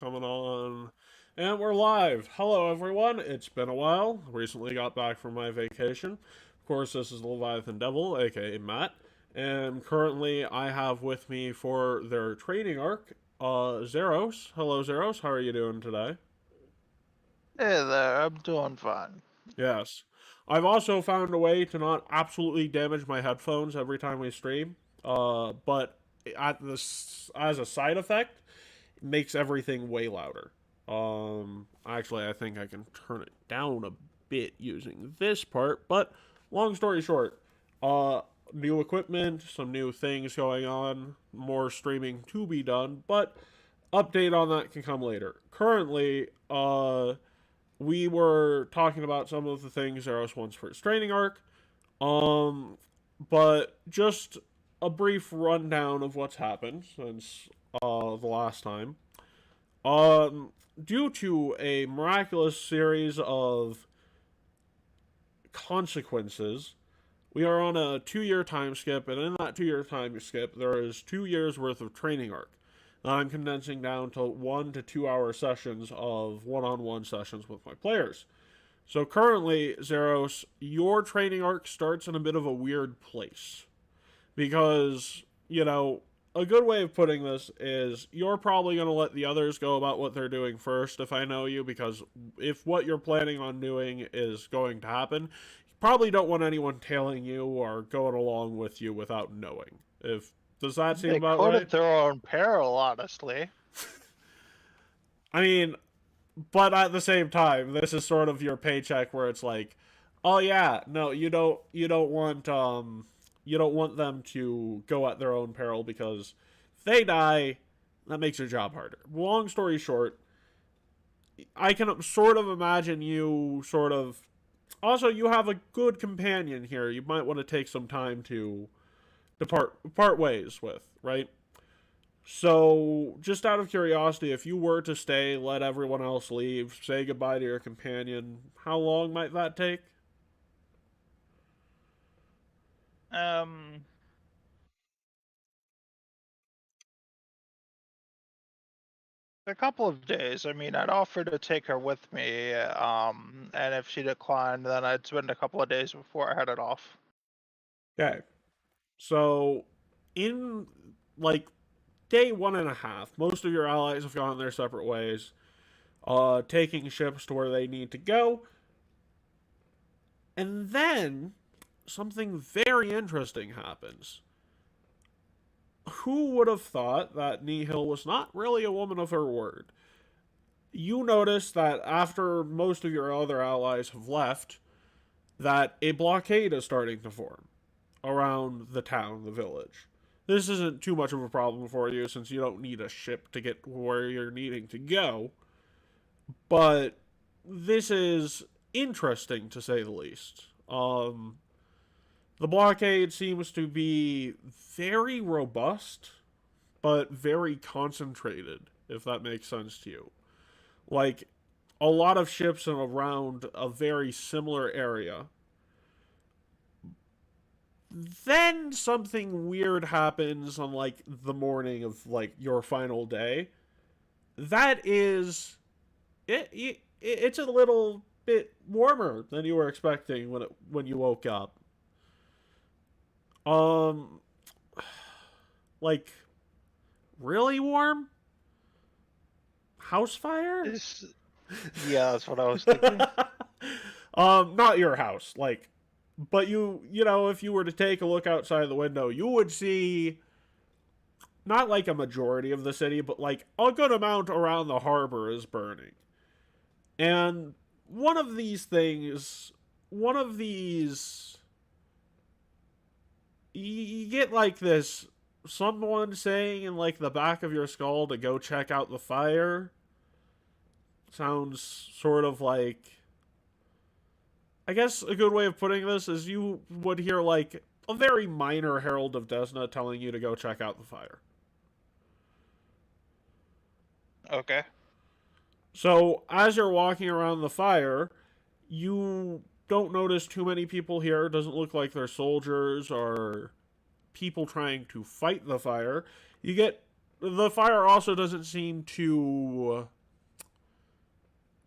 Coming on. And we're live. Hello, everyone. It's been a while. Recently got back from my vacation. Of course, this is Leviathan Devil, aka Matt. And currently, I have with me for their training arc, Zerose. Hello, Zerose. How are you doing today? Hey there, I'm doing fine. Yes. I've also found a way to not absolutely damage my headphones every time we stream. But at this, as a side effect, it makes everything way louder. Actually, I think I can turn it down a bit using this part. But long story short, uh, new equipment, some new things going on, more streaming to be done. But update on that can come later. Currently, we were talking about some of the things Zeros wants for his training arc. Um, but just a brief rundown of what's happened since the last time. Due to a miraculous series of consequences, we are on a 2 year time skip, and in that 2 year time skip, there is 2 years worth of training arc. And I'm condensing down to 1 to 2 hour sessions of one on one sessions with my players. So currently, Zeros, your training arc starts in a bit of a weird place. Because, a good way of putting this is you're probably going to let the others go about what they're doing first if I know you, because if what you're planning on doing is going to happen, you probably don't want anyone tailing you or going along with you without knowing. If Does that seem They about could right? at their own peril, honestly. I mean, but at the same time, this is sort of your paycheck where it's like, oh yeah, no, you don't want them to go at their own peril, because if they die, that makes your job harder. Long story short, I can sort of imagine you sort of also you have a good companion here. You might want to take some time to part ways with, right? So, just out of curiosity, if you were to stay, let everyone else leave, say goodbye to your companion, how long might that take? Um, a couple of days. I mean, I'd offer to take her with me, and if she declined, then I'd spend a couple of days before I headed off. Okay. So, in like day 1.5, most of your allies have gone their separate ways, taking ships to where they need to go. And then something very interesting happens. Who would have thought that Nihil was not really a woman of her word? You notice that after most of your other allies have left, that a blockade is starting to form around the town, the village. This isn't too much of a problem for you since you don't need a ship to get where you're needing to go, but this is interesting to say the least. The blockade seems to be very robust, but very concentrated, if that makes sense to you. Like, a lot of ships in around a very similar area. Then something weird happens on like the morning of like your final day. That is it's a little bit warmer than you were expecting when you woke up. Um like really warm? House fire? It's, yeah, that's what I was thinking. Not your house, like, but if you were to take a look outside the window, you would see not like a majority of the city, but like a good amount around the harbor is burning. And one of these things, one of these, you get like this someone saying in like the back of your skull to go check out the fire. Sounds sort of like, I guess a good way of putting this is you would hear like a very minor Herald of Desna telling you to go check out the fire. Okay. So as you're walking around the fire, you don't notice too many people here. It doesn't look like they're soldiers or people trying to fight the fire. You get the fire also doesn't seem to.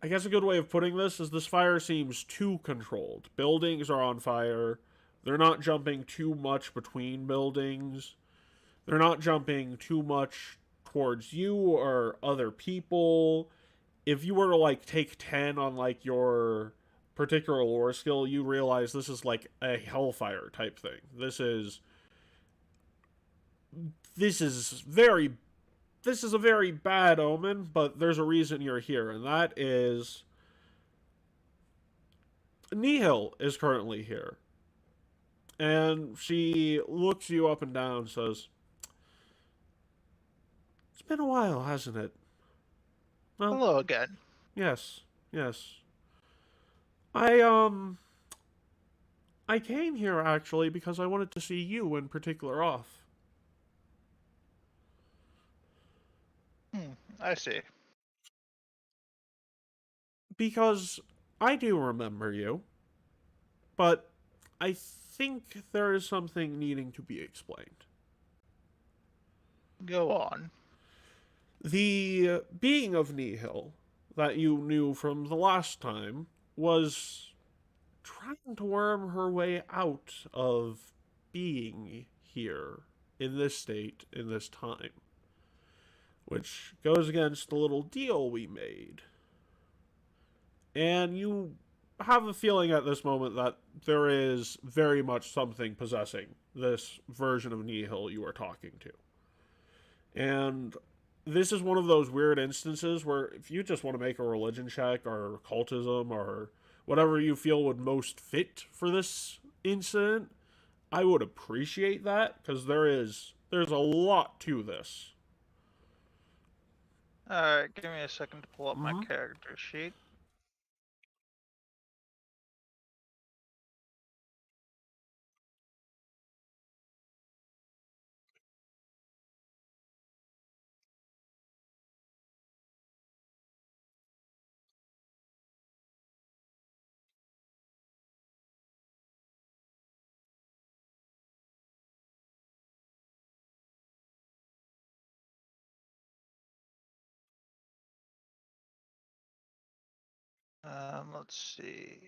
I guess a good way of putting this fire seems too controlled. Buildings are on fire. They're not jumping too much between buildings. They're not jumping too much towards you or other people. If you were to like take 10 on like your particular lore skill, you realize this is like a hellfire type thing. This is this is a very bad omen, but there's a reason you're here, and that is Nihil is currently here. And she looks you up and down and says, "It's been a while, hasn't it?" Well, Hello again. yes, yes. I I came here actually because I wanted to see you in particular off. I see. Because I do remember you, but I think there is something needing to be explained. Go on. The being of Nihil that you knew from the last time was trying to worm her way out of being here in this state, in this time, which goes against the little deal we made. And you have a feeling at this moment that there is very much something possessing this version of Nihil you are talking to. And this is one of those weird instances where if you just want to make a religion check or occultism or whatever you feel would most fit for this incident, I would appreciate that because there's a lot to this. Alright, give me a second to pull up my Mm-hmm. character sheet. Let's see.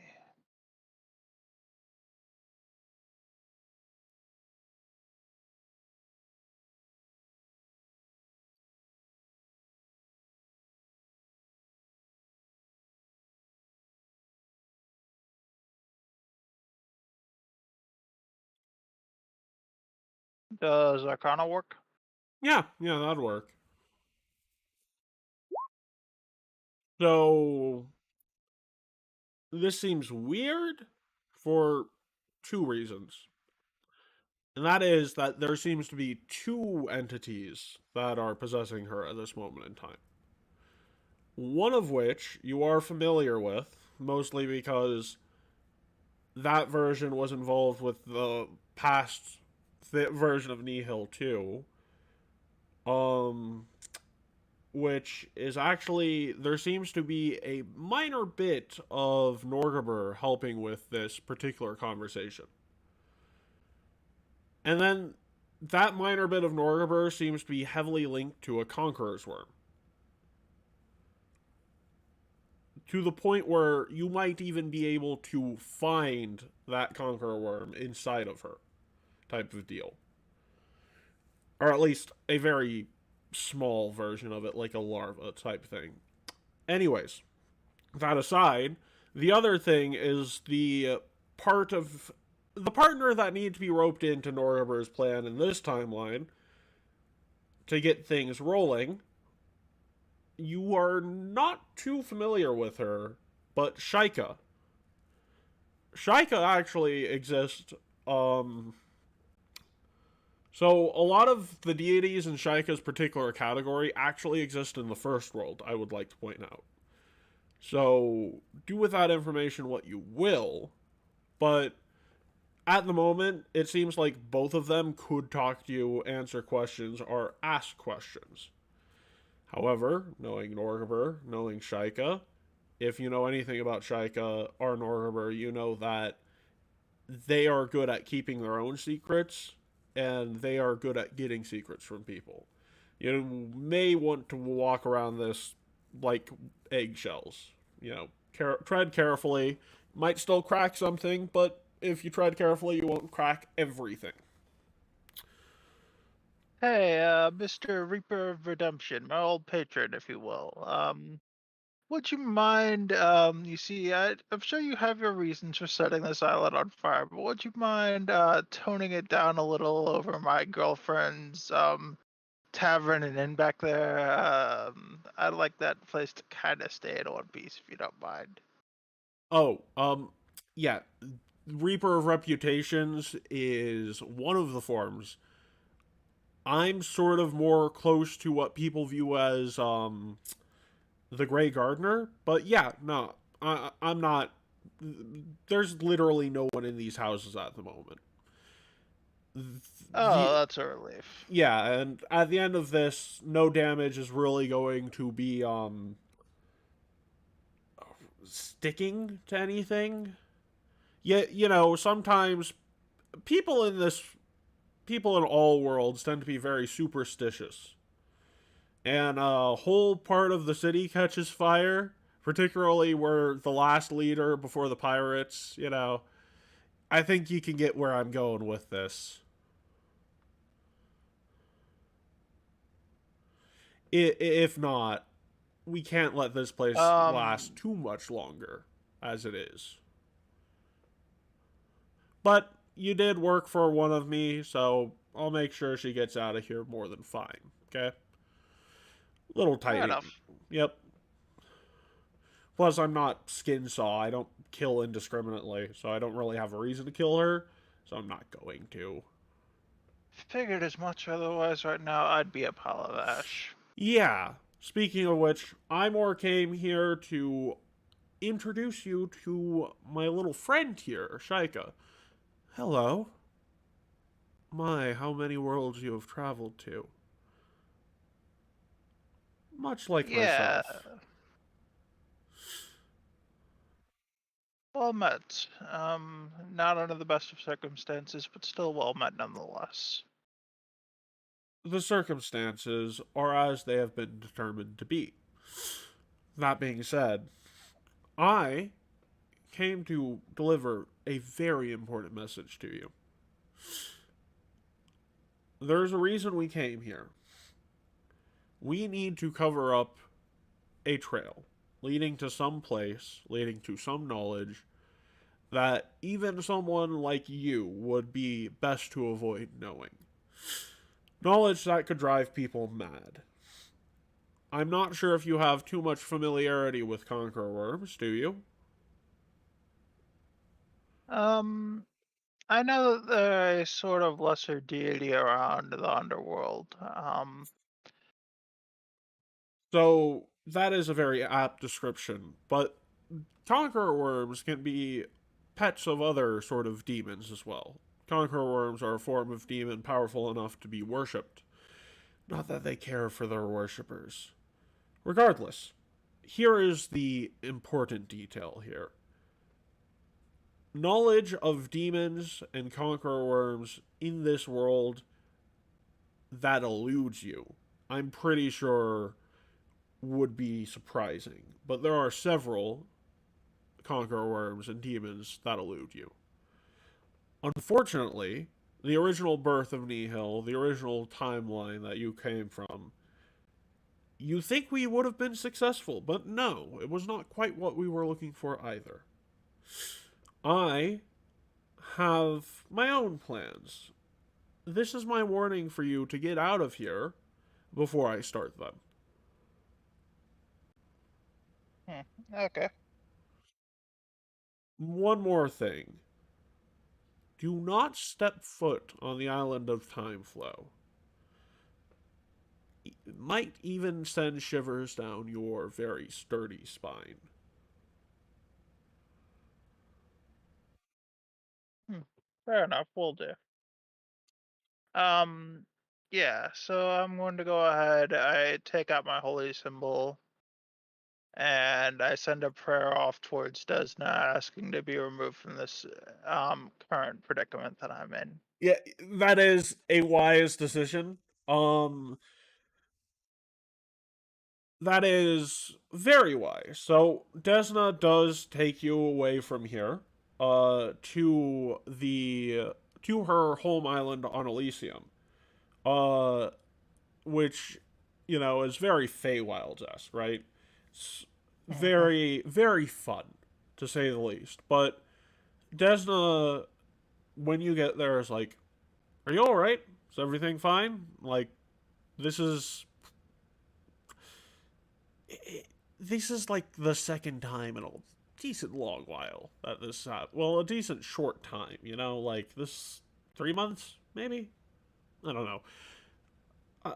Does Arcana work? Yeah, that'd work. So this seems weird for two reasons. And that is that there seems to be two entities that are possessing her at this moment in time. One of which you are familiar with, mostly because that version was involved with the past version of Nihil too. Um, which is actually there seems to be a minor bit of Norgaber helping with this particular conversation. And then that minor bit of Norgaber seems to be heavily linked to a Conqueror's Worm. To the point where you might even be able to find that Conqueror Worm inside of her, type of deal. Or at least a very small version of it, like a larva type thing. Anyways, that aside, the other thing is part of the partner that needs to be roped into Noriber's plan in this timeline to get things rolling. You are not too familiar with her, but Shaika. Shaika actually exists. So a lot of the deities in Shaika's particular category actually exist in the first world, I would like to point out. So do with that information what you will, but at the moment, it seems like both of them could talk to you, answer questions, or ask questions. However, knowing Norgaber, knowing Shaika, if you know anything about Shaika or Norgaber, you know that they are good at keeping their own secrets and they are good at getting secrets from people. You may want to walk around this like eggshells. Tread carefully. Might still crack something, but if you tread carefully, you won't crack everything. Hey, Mr. Reaper of Redemption, my old patron, if you will. Would you mind, you see, I'm sure you have your reasons for setting this island on fire, but would you mind, toning it down a little over my girlfriend's, tavern and inn back there? I'd like that place to kind of stay in one piece, if you don't mind. Oh, yeah. Reaper of Reputations is one of the forms. I'm sort of more close to what people view as the Grey Gardener, but yeah, no, I'm not. There's literally no one in these houses at the moment. Oh, The that's a relief. Yeah, and at the end of this, no damage is really going to be sticking to anything. Yet, sometimes people in this people in all worlds tend to be very superstitious. And a whole part of the city catches fire, particularly where the last leader before the pirates. I think you can get where I'm going with this. If not, we can't let this place last Um, too much longer as it is. But you did work for one of me, so I'll make sure she gets out of here more than fine. Okay? Little fair tighty. enough. Yep. Plus, I'm not skin saw. I don't kill indiscriminately, so I don't really have a reason to kill her, so I'm not going to. Figured as much, otherwise right now I'd be a pile of ash. Yeah. Speaking of which, I more came here to introduce you to my little friend here, Shaika. Hello. My, how many worlds you have traveled to. Much like Yeah, myself. well met. Not under the best of circumstances, but still well met nonetheless. The circumstances are as they have been determined to be. That being said, I came to deliver a very important message to you. There's a reason we came here. We need to cover up a trail leading to some place, leading to some knowledge that even someone like you would be best to avoid knowing. Knowledge that could drive people mad. I'm not sure if you have too much familiarity with conqueror worms, do you? Um, I know that there's a sort of lesser deity around the underworld. So, that is a very apt description, but conqueror worms can be pets of other sort of demons as well. Conqueror worms are a form of demon powerful enough to be worshipped. Not that they care for their worshippers. Regardless, here is the important detail here. Knowledge of demons and conqueror worms in this world that eludes you, I'm pretty sure would be surprising. But there are several conqueror worms and demons that elude you. Unfortunately, the original birth of Nihil, the original timeline that you came from, you think we would have been successful, but no, it was not quite what we were looking for either. I have my own plans. This is my warning for you to get out of here before I start them. Okay. One more thing. Do not step foot on the island of Time Flow. It might even send shivers down your very sturdy spine. Hmm. Fair enough, we'll do. Um, yeah, so I'm going to go ahead. I take out my holy symbol and I send a prayer off towards Desna asking to be removed from this current predicament that I'm in. Yeah, that is a wise decision. Um, that is very wise. So Desna does take you away from here, to the to her home island on Elysium, uh, which is very Feywilds-esque, right? It's Mhm. very very fun, to say the least. But Desna, when you get there, is like, "Are you all right? Is everything fine? Like, this is this is like the second time in a decent long while that this well, a decent short time, like this 3 months maybe. I don't know. Uh,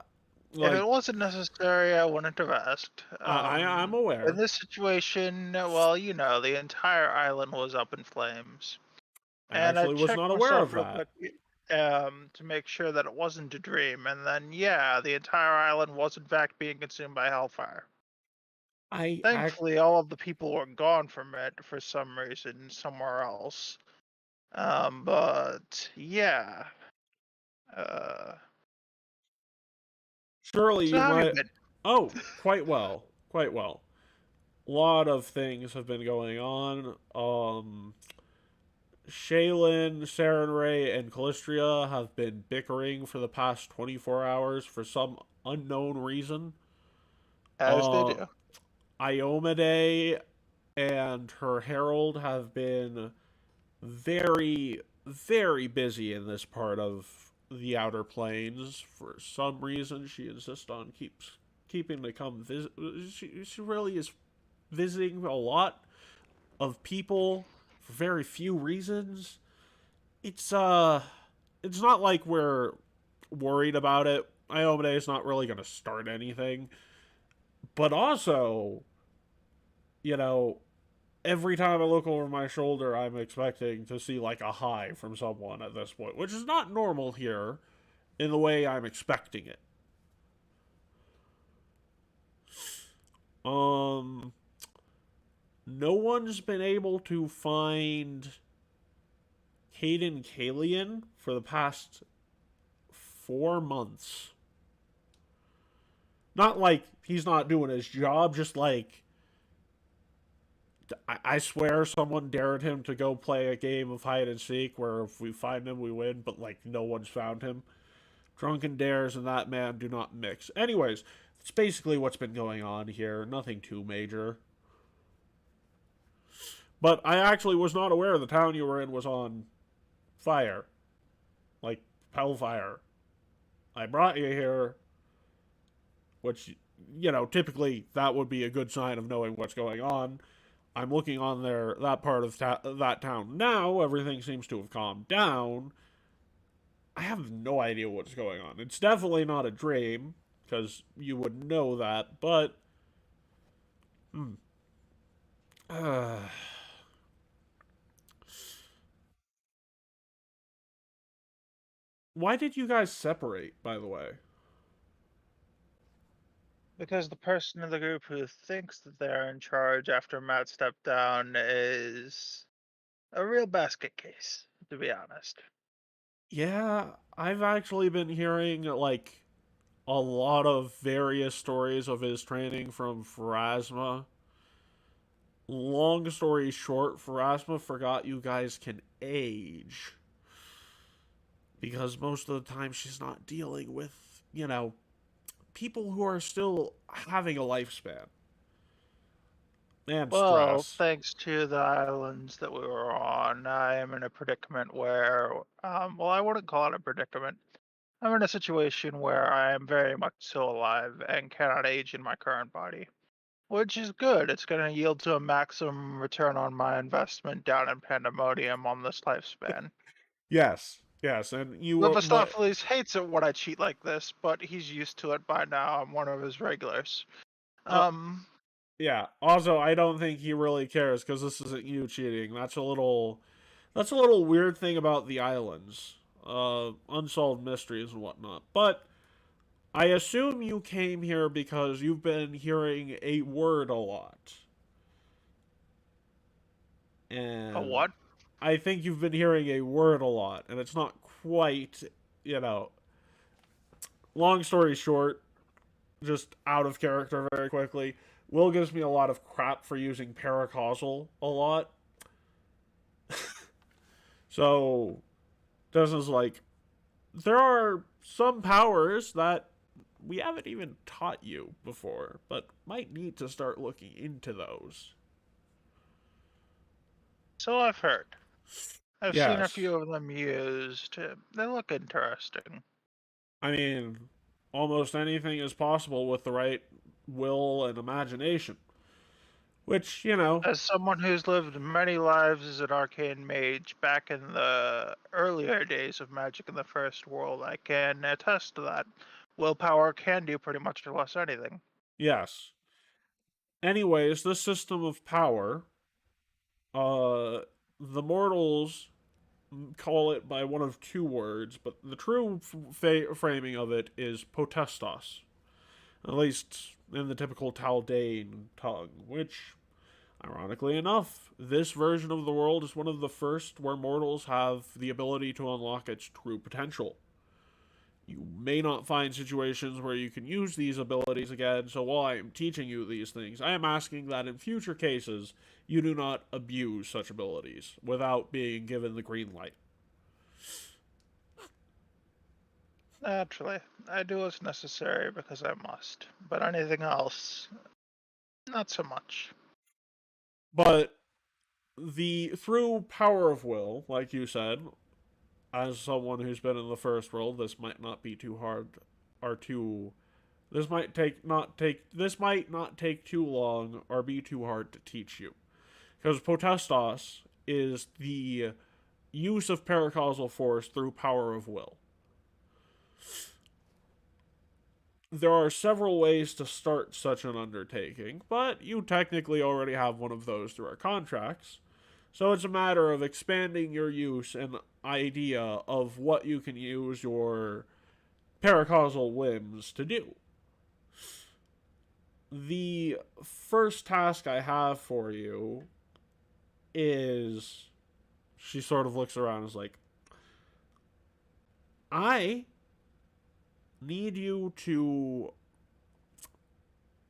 If like it wasn't necessary, I wouldn't have asked. I'm In aware. this situation, well, the entire island was up in flames. I And I actually was checked not aware myself of real that. quick to make sure that it wasn't a dream. And then, yeah, the entire island was in fact being consumed by hellfire. I Thankfully, all of the people were gone from it for some reason somewhere else. But yeah. Uh, surely so you how have you might. been? Oh, quite well, quite well. A lot of things have been going on. Shaylin, Sarenrae, and Callistria have been bickering for the past 24 hours for some unknown reason. As they Uh, do. Iomade and her herald have been very, very busy in this part of the Outer Planes. For some reason, she insists on keeping to come visit. She really is visiting a lot of people for very few reasons. It's it's not like we're worried about it. Iomade is not really going to start anything, but also, you know, every time I look over my shoulder, I'm expecting to see like a hi from someone at this point, which is not normal here in the way I'm expecting it. Um, no one's been able to find Caden Kalian for the past 4 months. Not like he's not doing his job, just like I swear someone dared him to go play a game of hide and seek where if we find him we win, but like no one's found him. Drunken dares and that man do not mix. Anyways, that's basically what's been going on here. Nothing too major. But I actually was not aware the town you were in was on fire. Like hellfire. I brought you here, which typically that would be a good sign of knowing what's going on. I'm looking on that part of that town now. Everything seems to have calmed down. I have no idea what's going on. It's definitely not a dream because you would know that. But hmm, uh, why did you guys separate? By the way. Because the person in the group who thinks that they're in charge after Matt stepped down is a real basket case, to be honest. Yeah, I've actually been hearing like a lot of various stories of his training from Pharasma. Long story short, Pharasma forgot you guys can age because most of the time she's not dealing with, people who are still having a lifespan and Well, stress. thanks to the islands that we were on, I am in a predicament where, well, I wouldn't call it a predicament. I'm in a situation where I am very much so alive and cannot age in my current body, which is good. It's going to yield to a maximum return on my investment down in Pandemonium on this lifespan. Yes, yes, and you were my. Mephistopheles hates it when I cheat like this, but he's used to it by now. I'm one of his regulars. Uh, Um, yeah. Also, I don't think he really cares because this isn't you cheating. That's a little weird thing about the islands, unsolved mysteries and whatnot. But I assume you came here because you've been hearing a word a lot, a and what? I think you've been hearing a word a lot, and it's not quite, you know. Long story short, just out of character very quickly. Will gives me a lot of crap for using paracausal a lot. So this is like there are some powers that we haven't even taught you before, but might need to start looking into those. So I've heard. I've seen a Yes. few of them used. They look interesting. I mean, almost anything is possible with the right will and imagination. Which, As someone who's lived many lives as an arcane mage back in the earlier days of Magic in the First World, I can attest to that. Willpower can do pretty much almost anything. yes. Anyways, this system of power, uh, the mortals call it by one of two words, but the true framing of it is potestas, at least in the typical Taldane tongue, which, ironically enough, this version of the world is one of the first where mortals have the ability to unlock its true potential. You may not find situations where you can use these abilities again, so while I am teaching you these things, I am asking that in future cases you do not abuse such abilities without being given the green light. Naturally, I do what's necessary because I must. But anything else, not so much. But the through power of will, like you said, as someone who's been in the first world, this might not be too hard or too this might not take too long or be too hard to teach you. Because potestas is the use of paracausal force through power of will. There are several ways to start such an undertaking, but you technically already have one of those through our contracts. So it's a matter of expanding your use and idea of what you can use your paracausal whims to do. The first task I have for you is she sort of looks around and is like, I need you to.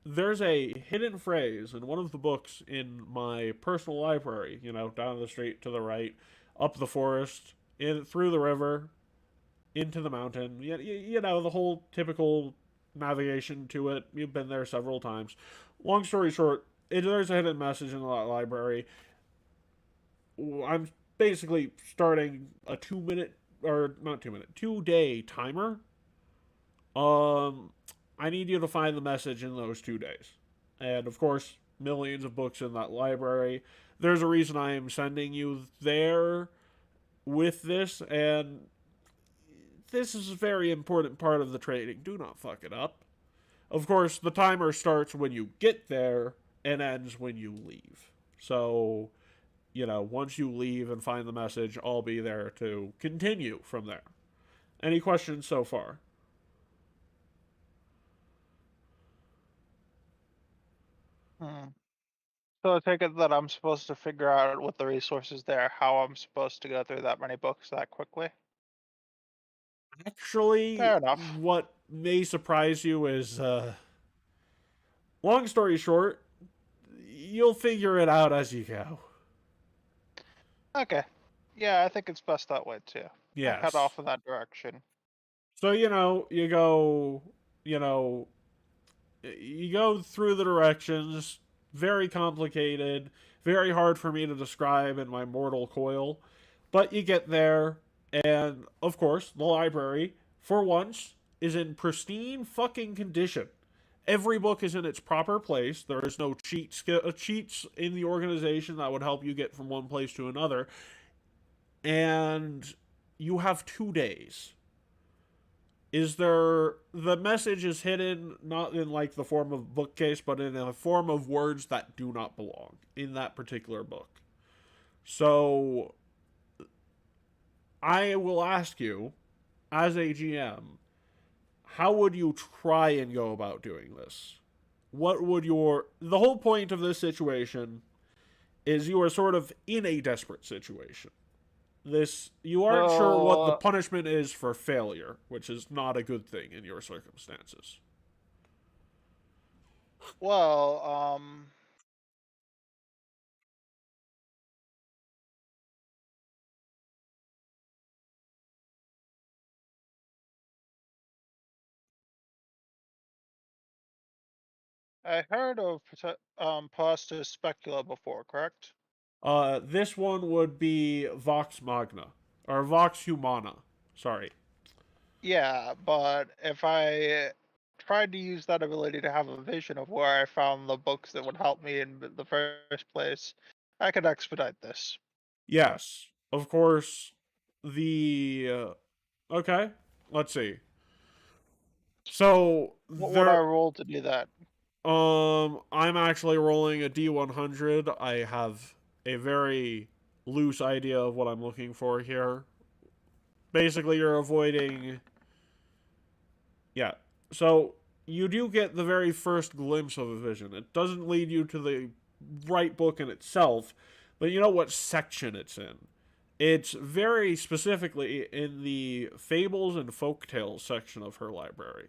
There's a hidden phrase in one of the books in my personal library, down the street to the right, up the forest, in through the river, into the mountain. The whole typical navigation to it. You've been there several times. Long story short, there's a hidden message in the library. I'm basically starting a 2 minute, or not 2 minute, 2 day timer. Um, I need you to find the message in those 2 days. And of course, millions of books in that library. There's a reason I am sending you there with this, and this is a very important part of the training. Do not fuck it up. Of course, the timer starts when you get there and ends when you leave. So, once you leave and find the message, I'll be there to continue from there. Any questions so far? Hmm. So I take it that I'm supposed to figure out with the resources there how I'm supposed to go through that many books that quickly. Actually, Fair enough. what may surprise you is, long story short, you'll figure it out as you go. Okay. Yeah, I think it's best that way too. I'll head Yes. off in that direction. So, you go, you know, you go through the directions, very complicated, very hard for me to describe in my mortal coil, but you get there, and of course, the library, for once, is in pristine fucking condition. Every book is in its proper place. There is no cheats in the organization that would help you get from one place to another. And you have 2 days. Is there the message is hidden not in like the form of bookcase, but in a form of words that do not belong in that particular book. So I will ask you, as a GM, how would you try and go about doing this? What would your the whole point of this situation is you are sort of in a desperate situation. This you aren't sure what the So punishment is for failure, which is not a good thing in your circumstances. Well, I heard of pasta specula before, correct? This one would be Vox Magna or Vox Humana. Sorry. Yeah, but if I tried to use that ability to have a vision of where I found the books that would help me in the first place, I could expedite this. Yes, of course. The okay. Let's see. So What would I there. roll to do that? I'm actually rolling a D100. I have a very loose idea of what I'm looking for here. Basically, you're avoiding. Yeah. So you do get the very first glimpse of a vision. It doesn't lead you to the right book in itself, but you know what section it's in. It's very specifically in the fables and folktales section of her library.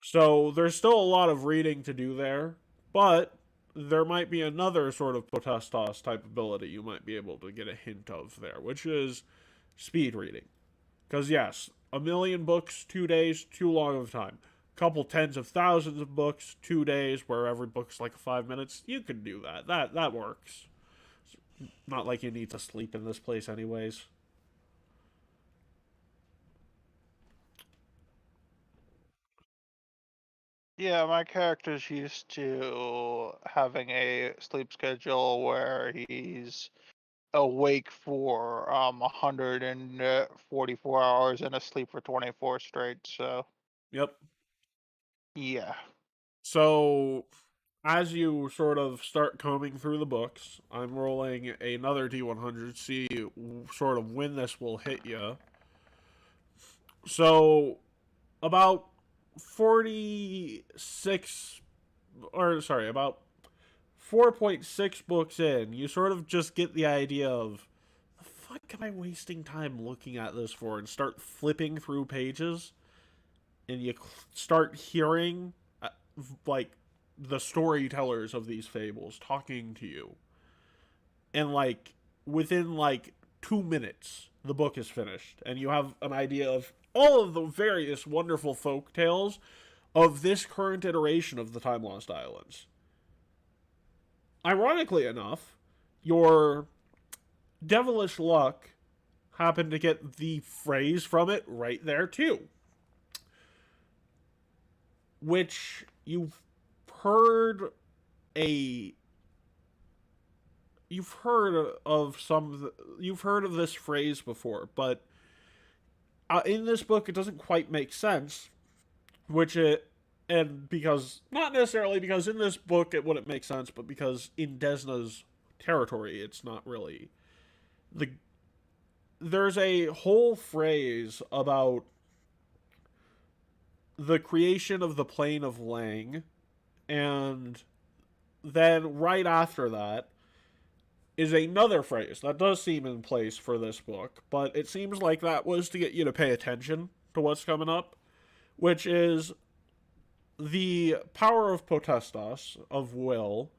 So there's still a lot of reading to do there, but there might be another sort of potestas type ability you might be able to get a hint of there, which is speed reading. Because yes, a million books, 2 days, too long of a time. Couple tens of thousands of books, 2 days, where every book's like 5 minutes. You can do that. That works. Not like you need to sleep in this place, anyways. Yeah, my character's used to having a sleep schedule where he's awake for 144 hours and asleep for 24 straight. So Yep. yeah. So as you sort of start combing through the books, I'm rolling another D100, see sort of when this will hit you. So about 46 or sorry, about 4.6 books in, you sort of just get the idea of the fuck am I wasting time looking at this for, and start flipping through pages, and you start hearing like the storytellers of these fables talking to you, and like within like 2 minutes the book is finished and you have an idea of all of the various wonderful folk tales of this current iteration of the Time Lost Islands. Ironically enough, your devilish luck happened to get the phrase from it right there too, which heard a you've heard of some you've heard of this phrase before, but in this book it doesn't quite make sense, which it and because not necessarily because in this book it wouldn't make sense, but because in Desna's territory it's not really the there's a whole phrase about the creation of the plane of Lang, and then right after that is another phrase that does seem in place for this book, but it seems like that was to get you to pay attention to what's coming up, which is the power of potestas, of will,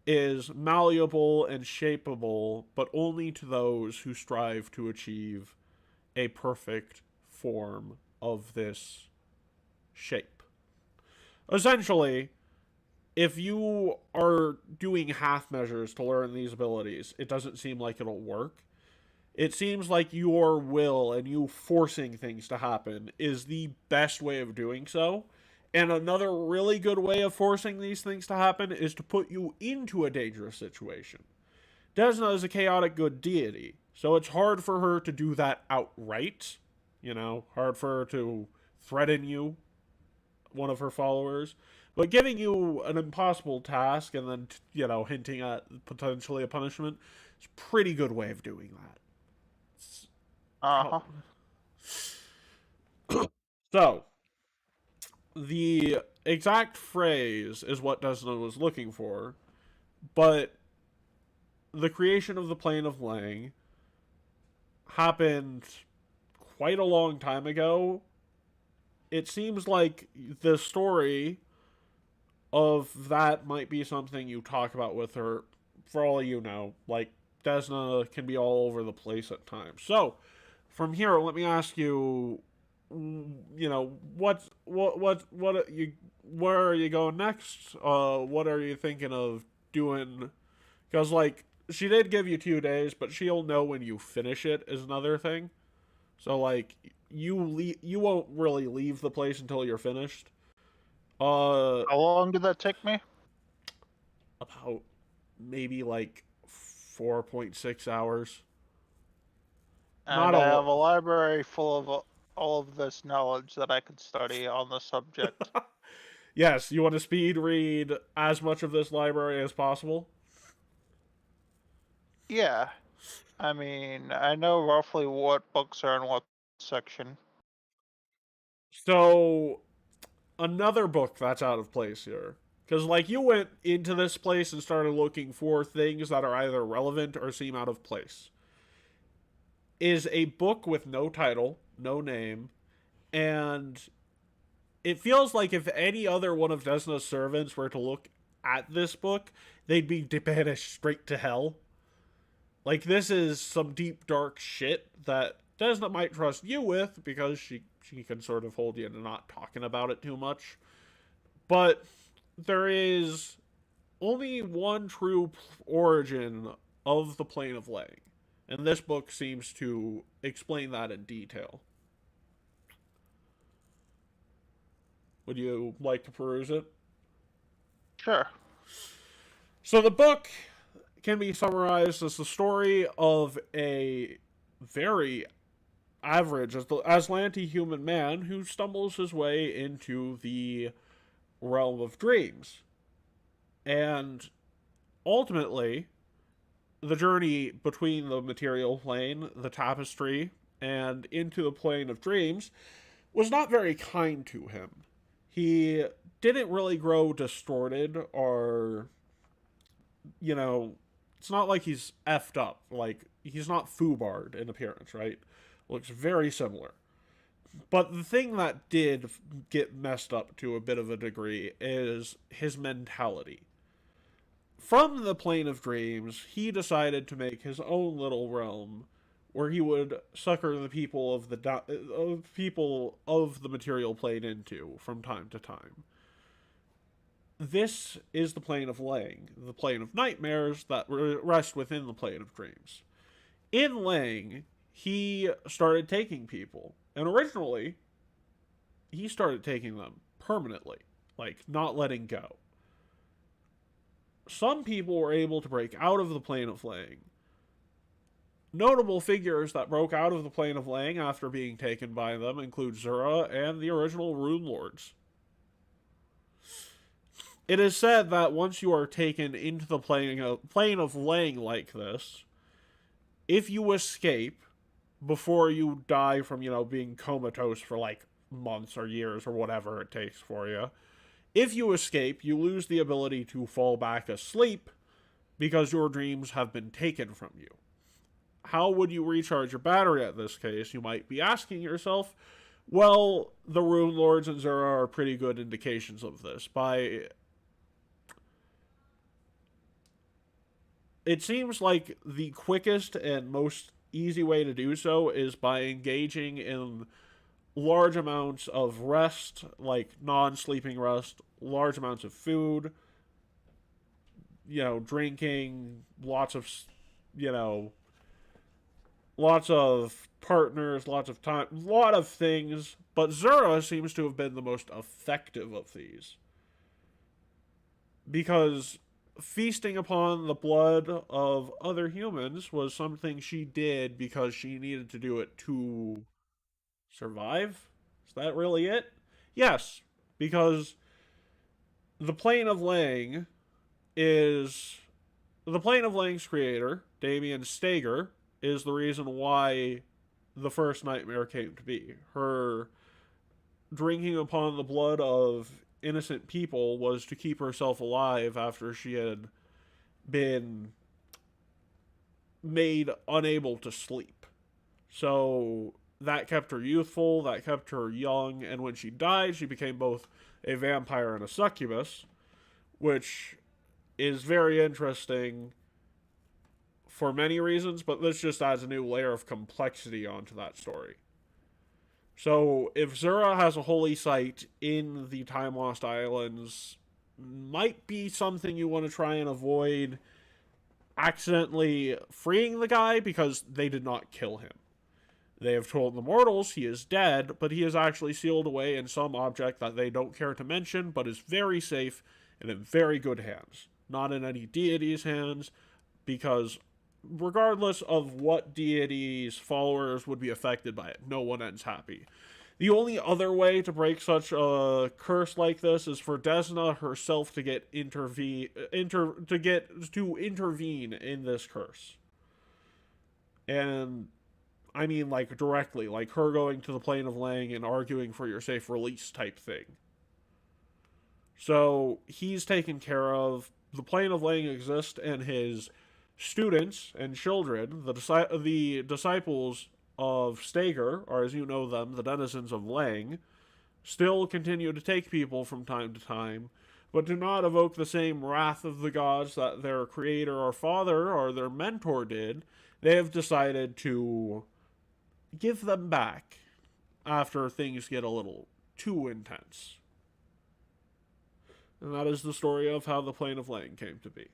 is malleable and shapeable, but only to those who strive to achieve a perfect form of this shape. Essentially, if you are doing half measures to learn these abilities, it doesn't seem like it'll work. It seems like your will and you forcing things to happen is the best way of doing so. And another really good way of forcing these things to happen is to put you into a dangerous situation. Desna is a chaotic good deity, so it's hard for her to do that outright. Hard for her to threaten you, one of her followers. But giving you an impossible task and then, hinting at potentially a punishment is a pretty good way of doing that. Uh-huh. So, the exact phrase is what Desna was looking for, but the creation of the plane of Lang happened quite a long time ago. It seems like the story of that might be something you talk about with her. For all you know, like Desna can be all over the place at times. So, from here, let me ask you, what you where are you going next? What are you thinking of doing? Because like she did give you 2 days, but she'll know when you finish it is another thing. So like you won't really leave the place until you're finished. Uh, How long did that take me? about maybe like 4.6 hours. Not And a I have lot. a library full of all of this knowledge that I could study on the subject. Yes, you want to speed read as much of this library as possible. Yeah, I mean, I know roughly what books are in what section. So another book that's out of place here. Because, like, you went into this place and started looking for things that are either relevant or seem out of place. Is a book with no title, no name, and it feels like if any other one of Desna's servants were to look at this book, they'd be banished straight to hell. Like, this is some deep, dark shit that Desna might trust you with because she can sort of hold you to not talking about it too much. But there is only one true origin of the plane of Lang, and this book seems to explain that in detail. Would you like to peruse it? Sure. So the book can be summarized as the story of a very average Aslanti human man who stumbles his way into the realm of dreams. And ultimately, the journey between the material plane, the tapestry, and into the plane of dreams was not very kind to him. He didn't really grow distorted or, you know, it's not like he's effed up. Like, he's not foobarred in appearance, right? Looks very similar. But the thing that did get messed up to a bit of a degree is his mentality. From the plane of dreams, he decided to make his own little realm where he would succor the people of the material plane into from time to time. This is the plane of Lang, the plane of nightmares that rest within the plane of dreams. In Lang, he started taking people, and originally, he started taking them permanently, like not letting go. Some people were able to break out of the plane of Lang. Notable figures that broke out of the plane of Lang after being taken by them include Zura and the original Rune Lords. It is said that once you are taken into the plane of Lang like this, if you escape before you die from, being comatose for like months or years or whatever it takes for you, if you escape, you lose the ability to fall back asleep because your dreams have been taken from you. How would you recharge your battery at this case? You might be asking yourself. Well, the Rune Lords and Zura are pretty good indications of this. It seems like the quickest and most easy way to do so is by engaging in large amounts of rest, like non-sleeping rest, large amounts of food, drinking, you know, lots of partners, lots of time, a lot of things. But Zura seems to have been the most effective of these because feasting upon the blood of other humans was something she did because she needed to do it to survive. Is that really it? Yes, because the plane of Lang is the plane of Lang's creator, Damien Steger, is the reason why the first nightmare came to be. Her drinking upon the blood of innocent people was to keep herself alive after she had been made unable to sleep. So that kept her youthful, that kept her young, and when she died, she became both a vampire and a succubus, which is very interesting for many reasons, but this just adds a new layer of complexity onto that story. So, if Zura has a holy site in the Time Lost Islands, might be something you want to try and avoid accidentally freeing the guy because they did not kill him. They have told the mortals he is dead, but he is actually sealed away in some object that they don't care to mention, but is very safe and in very good hands. Not in any deity's hands, because regardless of what deity's followers would be affected by it, no one ends happy. The only other way to break such a curse like this is for Desna herself to intervene in this curse. And I mean, like, directly, like her going to the plane of Lang and arguing for your safe release type thing. So he's taken care of. The plane of Lang exists, and his students and children, the disciples of Stager, or as you know them, the denizens of Lang, still continue to take people from time to time, but do not evoke the same wrath of the gods that their creator or father or their mentor did. They have decided to give them back after things get a little too intense. And that is the story of how the Plane of Lang came to be.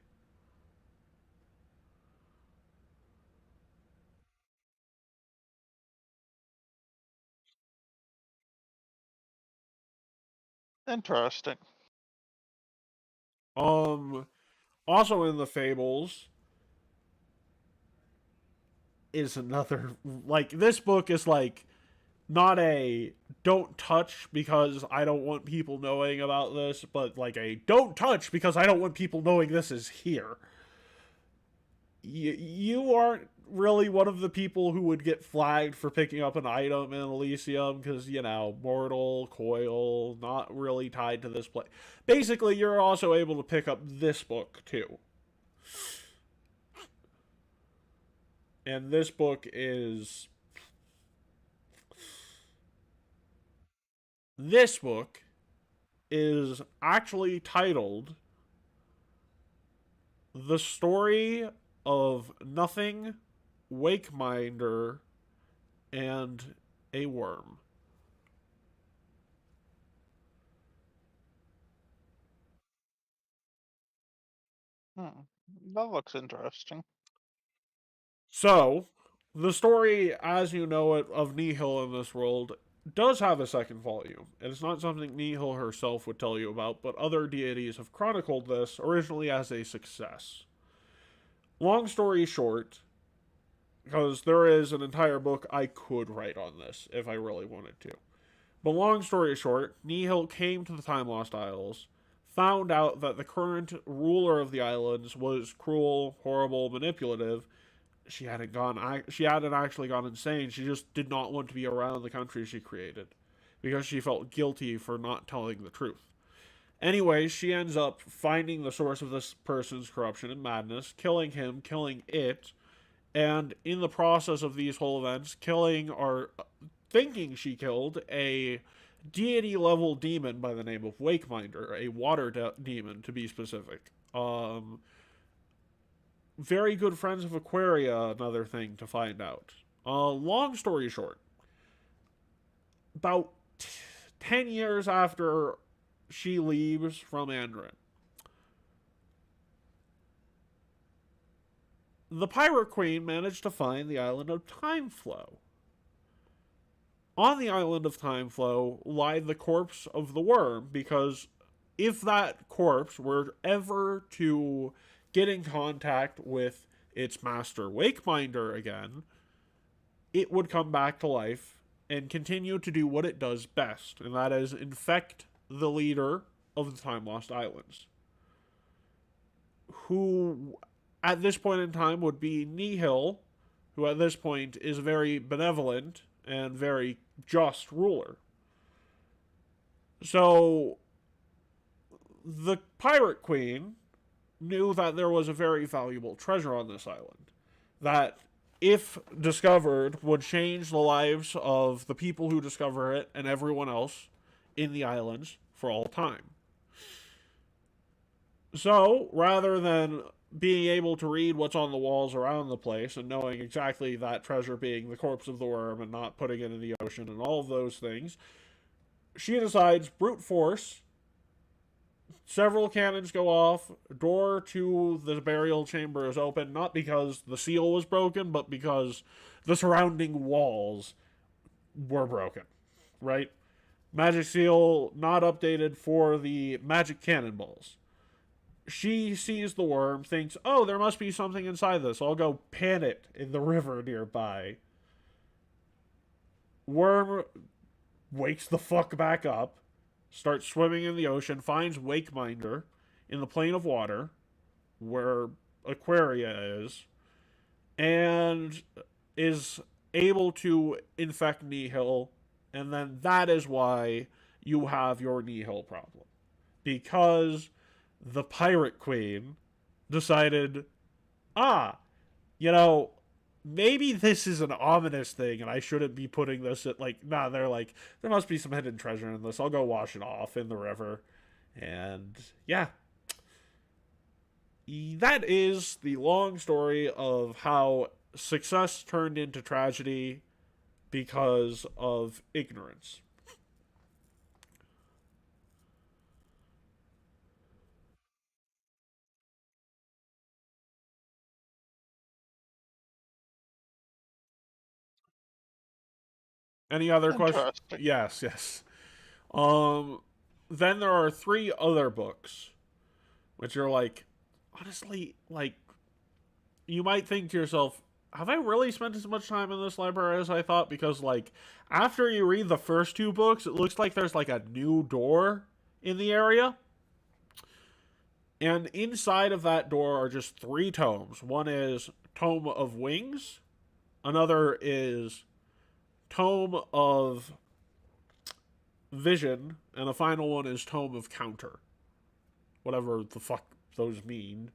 Interesting. Um, Also in the Fables is another, like, this book is like not a don't touch because I don't want people knowing about this, but like a don't touch because I don't want people knowing this is here. You aren't really one of the people who would get flagged for picking up an item in Elysium because, you know, mortal, coil, not really tied to this place. Basically, you're also able to pick up this book too. And this book is. This book is actually titled The Story of Nothing, Wakeminder, and a Worm. Hmm. That looks interesting. So, the story, as you know it, of Nihil in this world does have a second volume. And it's not something Nihil herself would tell you about, but other deities have chronicled this originally as a success. Long story short, because there is an entire book I could write on this if I really wanted to. But long story short, Nihil came to the Time Lost Isles, found out that the current ruler of the islands was cruel, horrible, manipulative. She hadn't actually gone insane. She just did not want to be around the country she created because she felt guilty for not telling the truth. Anyway, she ends up finding the source of this person's corruption and madness, killing him, killing it, and in the process of these whole events, killing or thinking she killed a deity level demon by the name of Wakeminder, a demon to be specific. Very good friends of Aquaria, another thing to find out. Long story short, about 10 years after she leaves from Andrin, the Pirate Queen managed to find the island of Timeflow. On the island of Timeflow lied the corpse of the worm, because if that corpse were ever to get in contact with its master Wakeminder again, it would come back to life and continue to do what it does best, and that is infect the leader of the Time Lost Islands, who at this point in time would be Nihil, who at this point is a very benevolent and very just ruler. So the Pirate Queen knew that there was a very valuable treasure on this island that if discovered, would change the lives of the people who discover it and everyone else in the islands for all time. So, rather than being able to read what's on the walls around the place and knowing exactly that treasure being the corpse of the worm and not putting it in the ocean and all of those things, she decides brute force. Several cannons go off. Door to the burial chamber is open, not because the seal was broken, but because the surrounding walls were broken. Right? Magic seal not updated for the magic cannonballs. She sees the worm, thinks, oh, there must be something inside this. I'll go pan it in the river nearby. Worm wakes the fuck back up, starts swimming in the ocean, finds Wakeminder in the plane of water, where Aquaria is, and is able to infect Nihil, and then that is why you have your Nihil problem. Because the Pirate Queen decided, ah, you know, maybe this is an ominous thing and I shouldn't be putting this at, like, nah, they're like, there must be some hidden treasure in this. I'll go wash it off in the river. And yeah. That is the long story of how success turned into tragedy because of ignorance. Any other questions? Interesting. Yes, yes. Um, then there are three other books, which are like, honestly, like, you might think to yourself, have I really spent as much time in this library as I thought? Because, like, after you read the first two books, it looks like there's, like, a new door in the area. And inside of that door are just three tomes. One is Tome of Wings, another is Tome of Vision, and the final one is Tome of Counter. Whatever the fuck those mean.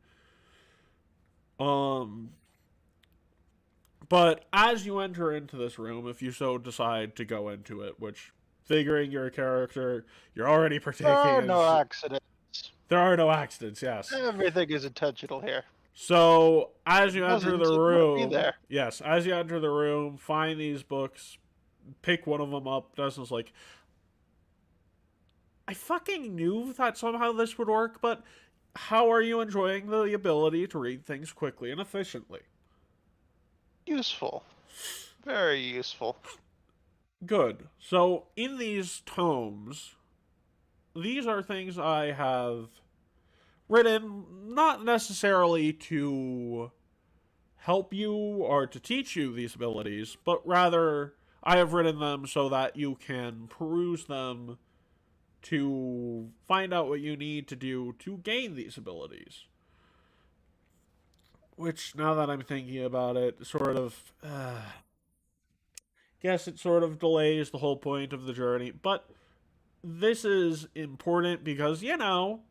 Um, but as you enter into this room, if you so decide to go into it, which, figuring your character, you're already There partaking are in. no accidents. There are no accidents, yes. Everything is intentional here. So, as you enter the Doesn't, it won't be room, there. yes, as you enter the room, find these books, pick one of them up. Dustin's like, I fucking knew that somehow this would work, but how are you enjoying the ability to read things quickly and efficiently? Useful. Very useful. Good. So, in these tomes, these are things I have written not necessarily to help you or to teach you these abilities, but rather I have written them so that you can peruse them to find out what you need to do to gain these abilities. Which, now that I'm thinking about it, sort of. Guess it sort of delays the whole point of the journey, but this is important because, you know,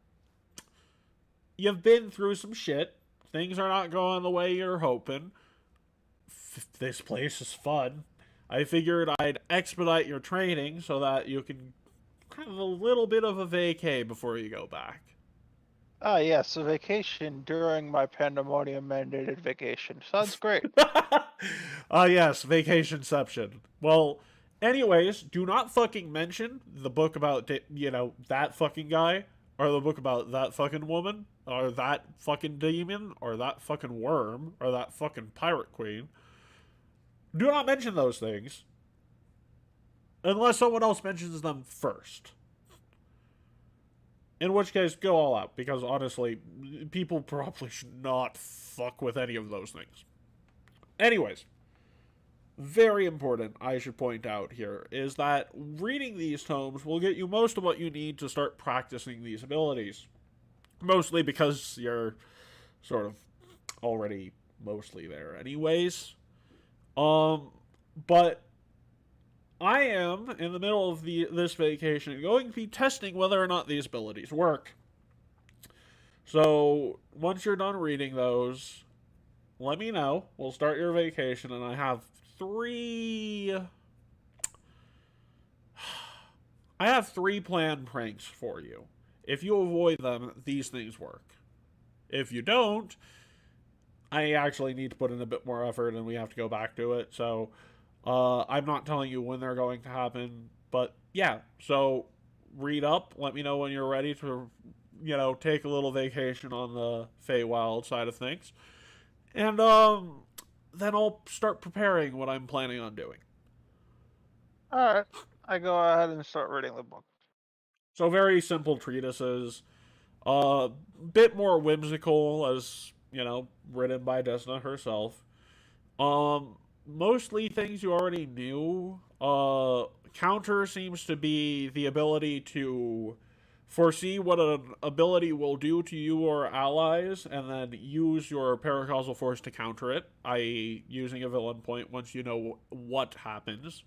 you've been through some shit. Things are not going the way you're hoping. This place is fun. I figured I'd expedite your training so that you can have a little bit of a vacay before you go back. Ah, yes, a vacation during my pandemonium mandated vacation. Sounds great. Yes, Vacationception. Well, anyways, do not fucking mention the book about, you know, that fucking guy, or the book about that fucking woman, or that fucking demon, or that fucking worm, or that fucking pirate queen. Do not mention those things unless someone else mentions them first. In which case, go all out, because honestly, people probably should not fuck with any of those things. Anyways, very important, I should point out here, is that reading these tomes will get you most of what you need to start practicing these abilities. Mostly because you're sort of already mostly there anyways. But I am, in the middle of this vacation, going to be testing whether or not these abilities work. So, once you're done reading those, let me know. We'll start your vacation, and I have three. I have three planned pranks for you. If you avoid them, these things work. If you don't, I actually need to put in a bit more effort, and we have to go back to it. So, I'm not telling you when they're going to happen, but yeah. So, read up. Let me know when you're ready to, take a little vacation on the Feywild side of things. And then I'll start preparing what I'm planning on doing. All right, I go ahead and start reading the book. So very simple treatises, a bit more whimsical, as written by Desna herself. Mostly things you already knew. Counter seems to be the ability to foresee what an ability will do to you or allies, and then use your paracausal force to counter it, i.e., using a villain point once you know what happens.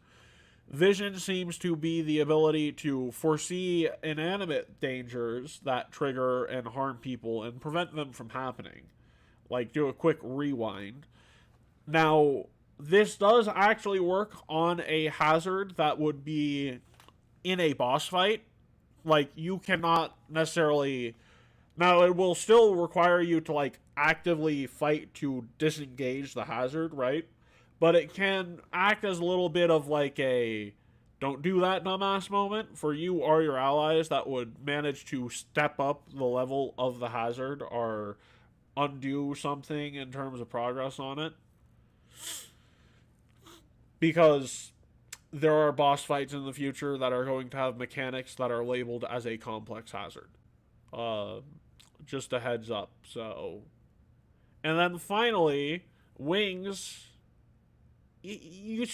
Vision seems to be the ability to foresee inanimate dangers that trigger and harm people and prevent them from happening. Like, do a quick rewind. Now, this does actually work on a hazard that would be in a boss fight. Like, you cannot necessarily. Now, it will still require you to, like, actively fight to disengage the hazard, right? But it can act as a little bit of, like, a don't do that dumbass moment for you or your allies that would manage to step up the level of the hazard or undo something in terms of progress on it. Because there are boss fights in the future that are going to have mechanics that are labeled as a complex hazard. Uh, just a heads up. So, and then finally, wings. You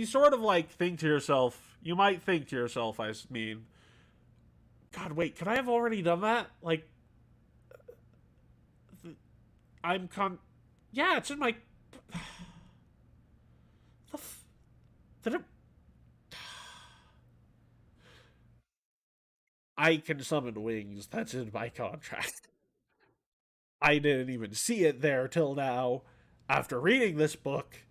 sort of like think to yourself. You might think to yourself. I mean, God, wait, could I have already done that? Like, I'm con. Yeah, it's in my. Did it? I can summon wings. That's in my contract. I didn't even see it there till now. After reading this book,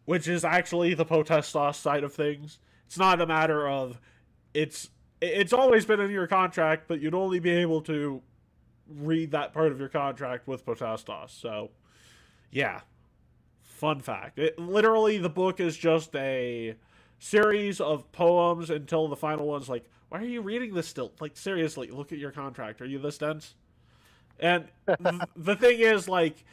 which is actually the potestos side of things, it's not a matter of it's always been in your contract, but you'd only be able to read that part of your contract with potestos. So, yeah, fun fact. Literally, the book is just a series of poems until the final one's like, why are you reading this still? Like, seriously, look at your contract. Are you this dense? And the thing is, like,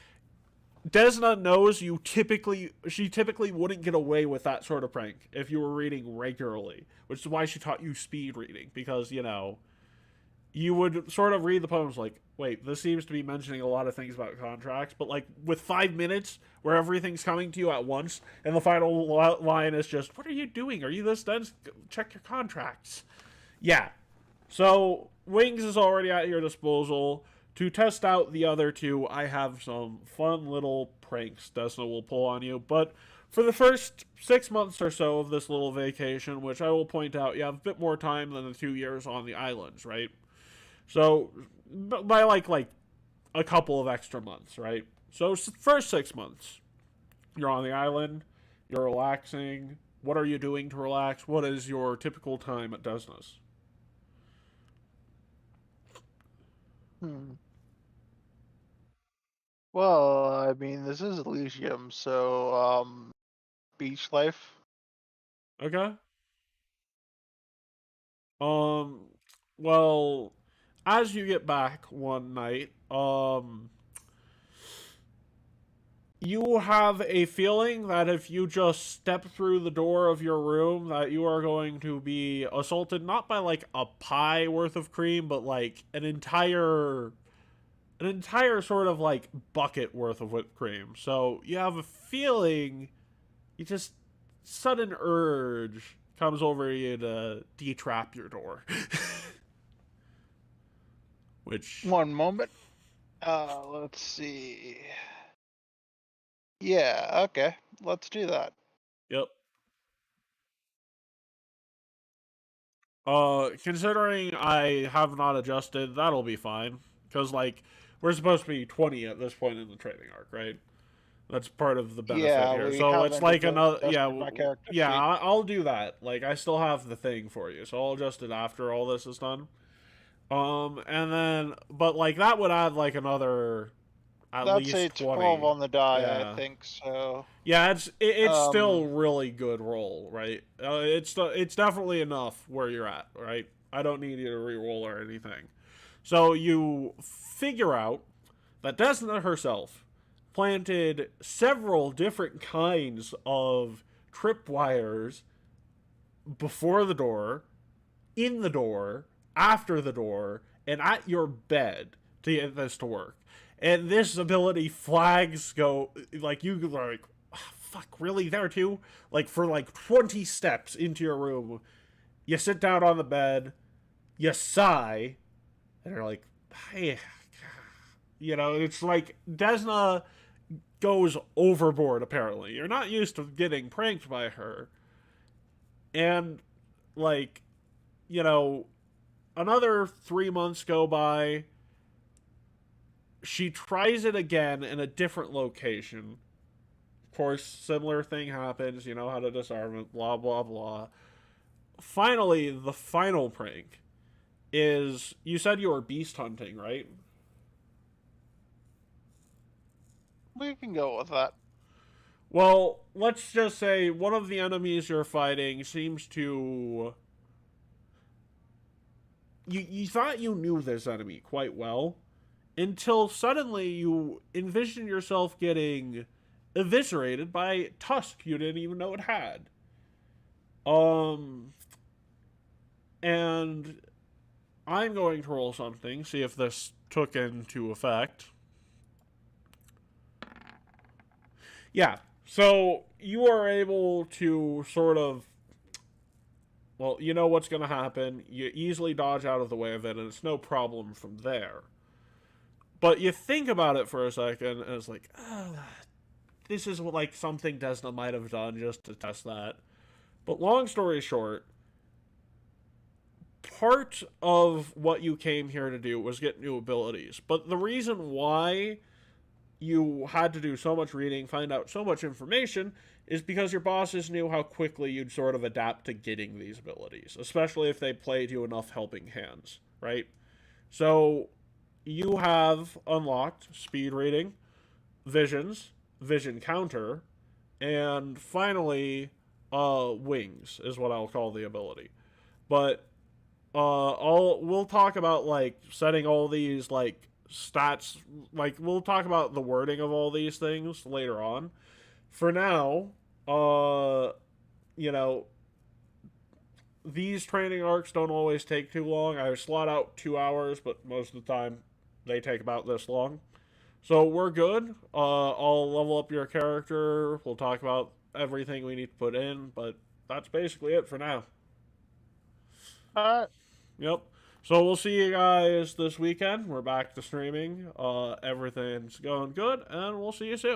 Desna knows she typically wouldn't get away with that sort of prank if you were reading regularly, which is why she taught you speed reading, because, you would sort of read the poems like, wait, this seems to be mentioning a lot of things about contracts, but like with 5 minutes where everything's coming to you at once, and the final line is just, what are you doing? Are you this dense? Check your contracts. Yeah. So, Wings is already at your disposal. To test out the other two, I have some fun little pranks Desna will pull on you. But for the first 6 months or so of this little vacation, which I will point out, you have a bit more time than the 2 years on the islands, right? So by like a couple of extra months, right? So first 6 months, you're on the island, you're relaxing. What are you doing to relax? What is your typical time at Desna's? Hmm. Well, I mean, this is Elysium, so beach life. Okay. Um. Well, as you get back one night, you have a feeling that if you just step through the door of your room, that you are going to be assaulted not by like a pie worth of cream, but like an entire sort of like bucket worth of whipped cream. So you have a feeling, you just sudden urge comes over you to detrap your door. Which, One moment. Let's see. Yeah, okay. Let's do that. yep. Considering I have not adjusted, that'll be fine. Because, like, we're supposed to be 20 at this point in the training arc, right? That's part of the benefit Yeah, here. we So it's haven't like another, yeah, adjusted my character yeah. sheet. I'll do that. Like I still have the thing for you, so I'll adjust it after all this is done. And then, but like that would add like another at That'd say least it's 12 20. on the die, I Yeah, think. So, yeah. It's still um, really good roll, right? It's definitely enough where you're at, right? I don't need you to re-roll or anything. So you figure out that Desna herself planted several different kinds of tripwires before the door, in the door, after the door, and at your bed to get this to work. And this ability flags go like you like fuck really there too? Like for like 20 steps into your room, you sit down on the bed, you sigh, and you're like, hey, it's like Desna goes overboard apparently. You're not used to getting pranked by her. And like, you know, another 3 months go by. She tries it again in a different location. Of course, similar thing happens. You know how to disarm it, blah, blah, blah. Finally, the final prank is you said you were beast hunting, right? we can go with that. Well, let's just say one of the enemies you're fighting seems to. You thought you knew this enemy quite well until suddenly you envision yourself getting eviscerated by a tusk you didn't even know it had. Um, and I'm going to roll something, see if this took into effect. Yeah, so you are able to sort of, well, you know what's going to happen. You easily dodge out of the way of it, and it's no problem from there. But you think about it for a second, and it's like, this is like something Desna might have done just to test that. But long story short, part of what you came here to do was get new abilities. But the reason why you had to do so much reading, find out so much information, is because your bosses knew how quickly you'd sort of adapt to getting these abilities, especially if they played you enough helping hands, right? So you have unlocked speed reading, visions, vision counter, and finally, wings is what I'll call the ability. But we'll talk about like setting all these like stats. Like we'll talk about the wording of all these things later on. For now, uh, you know, these training arcs don't always take too long. I slot out 2 hours, but most of the time they take about this long. So we're good. I'll level up your character. We'll talk about everything we need to put in, but that's basically it for now. All right. Yep. So we'll see you guys this weekend. We're back to streaming. Everything's going good, and we'll see you soon.